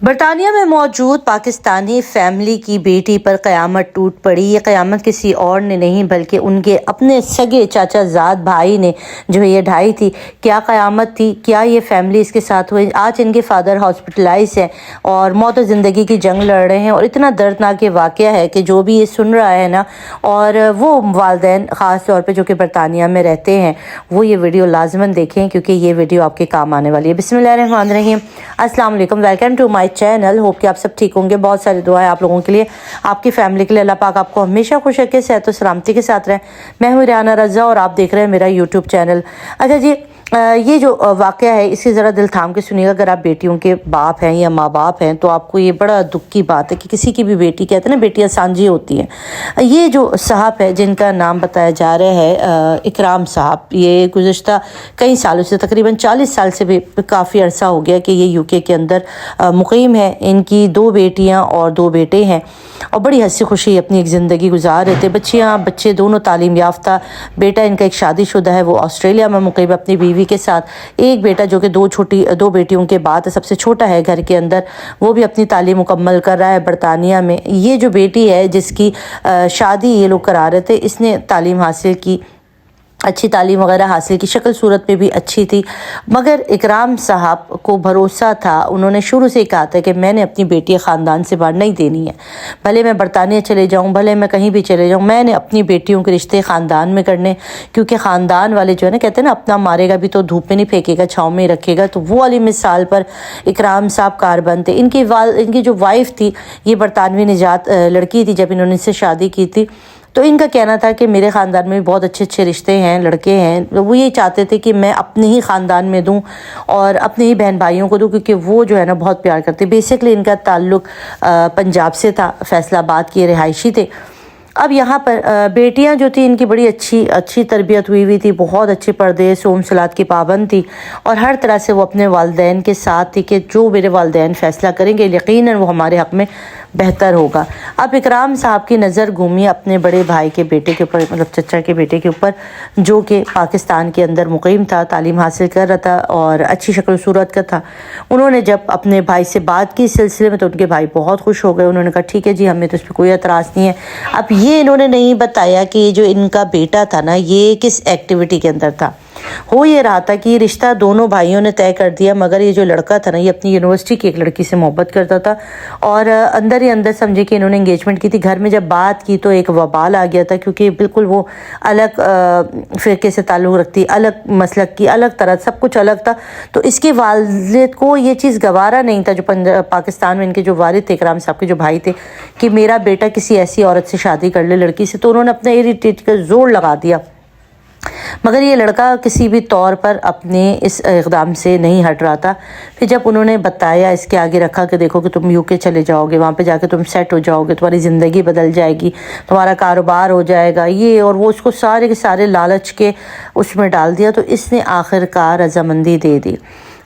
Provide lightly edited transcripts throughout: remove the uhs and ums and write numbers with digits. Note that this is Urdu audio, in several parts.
برطانیہ میں موجود پاکستانی فیملی کی بیٹی پر قیامت ٹوٹ پڑی۔ یہ قیامت کسی اور نے نہیں بلکہ ان کے اپنے سگے چاچا زاد بھائی نے جو یہ ڈھائی تھی۔ کیا قیامت تھی، کیا یہ فیملی اس کے ساتھ ہوئی۔ آج ان کے فادر ہاسپٹلائز ہیں اور موت و زندگی کی جنگ لڑ رہے ہیں، اور اتنا دردناک یہ واقعہ ہے کہ جو بھی یہ سن رہا ہے نا، اور وہ والدین خاص طور پہ جو کہ برطانیہ میں رہتے ہیں، وہ یہ ویڈیو لازماً دیکھیں کیونکہ یہ ویڈیو آپ کے کام آنے والی ہے۔ بسم اللہ الرحمن الرحیم، السلام علیکم، welcome to my channel. Hope کہ آپ سب ٹھیک ہوں گے۔ بہت ساری دعائیں آپ لوگوں کے لیے، آپ کی فیملی کے لیے۔ اللہ پاک آپ کو ہمیشہ خوش رکھے، صحت و سلامتی کے ساتھ رہیں۔ میں ہوں ریحانہ رضا اور آپ دیکھ رہے ہیں میرا یوٹیوب چینل۔ اچھا جی، یہ جو واقعہ ہے اسے ذرا دل تھام کے سنیے گا۔ اگر آپ بیٹیوں کے باپ ہیں یا ماں باپ ہیں تو آپ کو یہ بڑا دکھ کی بات ہے کہ کسی کی بھی بیٹی، کہتے ہیں نا بیٹیاں سانجھی ہوتی ہیں۔ یہ جو صاحب ہے جن کا نام بتایا جا رہا ہے اکرام صاحب، یہ گزشتہ کئی سالوں سے، تقریباً 40 سال سے بھی کافی عرصہ ہو گیا کہ یہ یو کے اندر مقیم ہے۔ ان کی 2 بیٹیاں اور 2 بیٹے ہیں اور بڑی ہنسی خوشی اپنی ایک زندگی گزار رہے تھے۔ بچے دونوں تعلیم یافتہ۔ بیٹا ان کا ایک شادی شدہ ہے، وہ آسٹریلیا میں مقیم ہے اپنی بیوی کے ساتھ۔ ایک بیٹا جو کہ 2 بیٹیوں کے بعد سب سے چھوٹا ہے گھر کے اندر، وہ بھی اپنی تعلیم مکمل کر رہا ہے برطانیہ میں۔ یہ جو بیٹی ہے جس کی شادی یہ لوگ کرا رہے تھے، اس نے تعلیم حاصل کی، اچھی تعلیم وغیرہ حاصل کی، شکل صورت میں بھی اچھی تھی، مگر اکرام صاحب کو بھروسہ تھا۔ انہوں نے شروع سے کہا تھا کہ میں نے اپنی بیٹی خاندان سے باہر نہیں دینی ہے، بھلے میں برطانیہ چلے جاؤں، بھلے میں کہیں بھی چلے جاؤں، میں نے اپنی بیٹیوں کے رشتے خاندان میں کرنے، کیونکہ خاندان والے جو ہے نا کہتے ہیں نا اپنا مارے گا بھی تو دھوپ میں نہیں پھینکے گا، چھاؤں میں ہی رکھے گا۔ تو وہ والی مثال پر اکرام صاحب کاربند تھے۔ ان کی جو وائف تھی یہ برطانوی نژاد لڑکی تھی جب انہوں نے اس سے شادی کی تھی، تو ان کا کہنا تھا کہ میرے خاندان میں بھی بہت اچھے رشتے ہیں، لڑکے ہیں، وہ یہ چاہتے تھے کہ میں اپنے ہی خاندان میں دوں اور اپنے ہی بہن بھائیوں کو دوں، کیونکہ وہ جو ہے نا بہت پیار کرتے۔ بیسکلی ان کا تعلق پنجاب سے تھا، فیصل آباد کی رہائشی تھے۔ اب یہاں پر بیٹیاں جو تھیں ان کی بڑی اچھی تربیت ہوئی تھی، بہت اچھے پردے، صوم صلات کی پابند تھی، اور ہر طرح سے وہ اپنے والدین کے ساتھ تھی کہ جو میرے والدین فیصلہ کریں گے یقیناً وہ ہمارے حق میں بہتر ہوگا۔ اب اکرام صاحب کی نظر گھومی اپنے بڑے بھائی کے بیٹے کے اوپر، مطلب چچا کے بیٹے کے اوپر، جو کہ پاکستان کے اندر مقیم تھا، تعلیم حاصل کر رہا تھا اور اچھی شکل صورت کا تھا۔ انہوں نے جب اپنے بھائی سے بات کی اس سلسلے میں تو ان کے بھائی بہت خوش ہو گئے۔ انہوں نے کہا ٹھیک ہے جی، ہمیں تو اس پہ کوئی اعتراض نہیں ہے۔ اب یہ انہوں نے نہیں بتایا کہ یہ جو ان کا بیٹا تھا نا، یہ کس ایکٹیویٹی کے اندر تھا۔ ہو یہ رہا تھا کہ یہ رشتہ دونوں بھائیوں نے طے کر دیا، مگر یہ جو لڑکا تھا نا یہ اپنی یونیورسٹی کی ایک لڑکی سے محبت کرتا تھا، اور اندر ہی اندر سمجھے کہ انہوں نے انگیجمنٹ کی تھی۔ گھر میں جب بات کی تو ایک وبال آ گیا تھا، کیونکہ بالکل وہ الگ فرقے سے تعلق رکھتی، الگ مسلک کی، الگ طرح، سب کچھ الگ تھا۔ تو اس کے والد کو یہ چیز گوارا نہیں تھا، جو پاکستان میں ان کے جو والد تھے اکرام صاحب کے جو بھائی تھے، کہ میرا بیٹا کسی ایسی عورت سے شادی کر لے، لڑکی سے۔ تو انہوں نے اپنا اریٹیٹ کا زور لگا دیا، مگر یہ لڑکا کسی بھی طور پر اپنے اس اقدام سے نہیں ہٹ رہا تھا۔ پھر جب انہوں نے بتایا، اس کے آگے رکھا کہ دیکھو کہ تم یو کے چلے جاؤ گے، وہاں پہ جا کے تم سیٹ ہو جاؤ گے، تمہاری زندگی بدل جائے گی، تمہارا کاروبار ہو جائے گا، یہ اور وہ، اس کو سارے کے سارے لالچ کے اس میں ڈال دیا، تو اس نے آخر کار رضامندی دے دی۔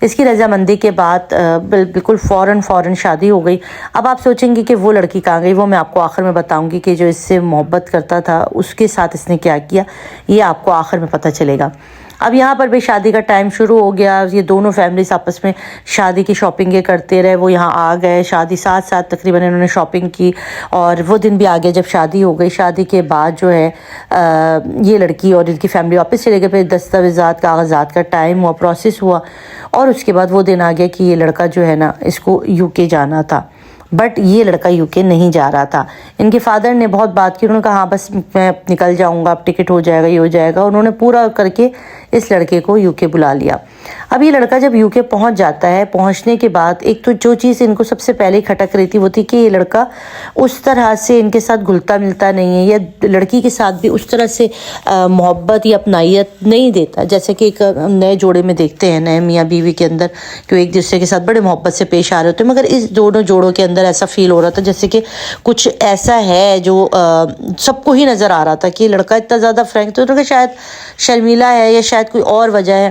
اس کی رضامندی کے بعد بالکل فوراً شادی ہو گئی۔ اب آپ سوچیں گے کہ وہ لڑکی کہاں گئی، وہ میں آپ کو آخر میں بتاؤں گی کہ جو اس سے محبت کرتا تھا اس کے ساتھ اس نے کیا کیا، یہ آپ کو آخر میں پتہ چلے گا۔ اب یہاں پر بھی شادی کا ٹائم شروع ہو گیا۔ یہ دونوں فیملیز آپس میں شادی کی شاپنگیں کرتے رہے، وہ یہاں آ گئے، شادی ساتھ تقریباً انہوں نے شاپنگ کی، اور وہ دن بھی آ گیا جب شادی ہو گئی۔ شادی کے بعد جو ہے یہ لڑکی اور ان کی فیملی واپس چلے گئے، پھر دستاویزات کاغذات کا ٹائم ہوا، پروسیس ہوا، اور اس کے بعد وہ دن آ گیا کہ یہ لڑکا جو ہے نا اس کو یو کے جانا تھا، بٹ یہ لڑکا یو کے نہیں جا رہا تھا۔ ان کے فادر نے بہت بات کی، انہوں نے کہا ہاں بس میں نکل جاؤں گا، اب ٹکٹ ہو جائے گا، یہ ہو جائے گا۔ انہوں نے پورا کر کے اس لڑکے کو یو کے بلا لیا۔ اب یہ لڑکا جب یو کے پہنچ جاتا ہے، پہنچنے کے بعد ایک تو جو چیز ان کو سب سے پہلے کھٹک رہی تھی وہ تھی کہ یہ لڑکا اس طرح سے ان کے ساتھ گھلتا ملتا نہیں ہے، یا لڑکی کے ساتھ بھی اس طرح سے محبت یا اپنائیت نہیں دیتا، جیسے کہ ایک نئے جوڑے میں دیکھتے ہیں، نئے میاں بیوی کے اندر کہ ایک دوسرے کے ساتھ بڑے محبت سے پیش آ رہے ہوتے ہیں، مگر اس دونوں جوڑوں کے اندر ایسا فیل ہو رہا تھا جیسے کہ کچھ ایسا ہے جو سب کو ہی نظر آ رہا تھا کہ یہ لڑکا اتنا زیادہ فرینک، تو شاید شرمیلا ہے یا شاید کوئی اور وجہ ہے،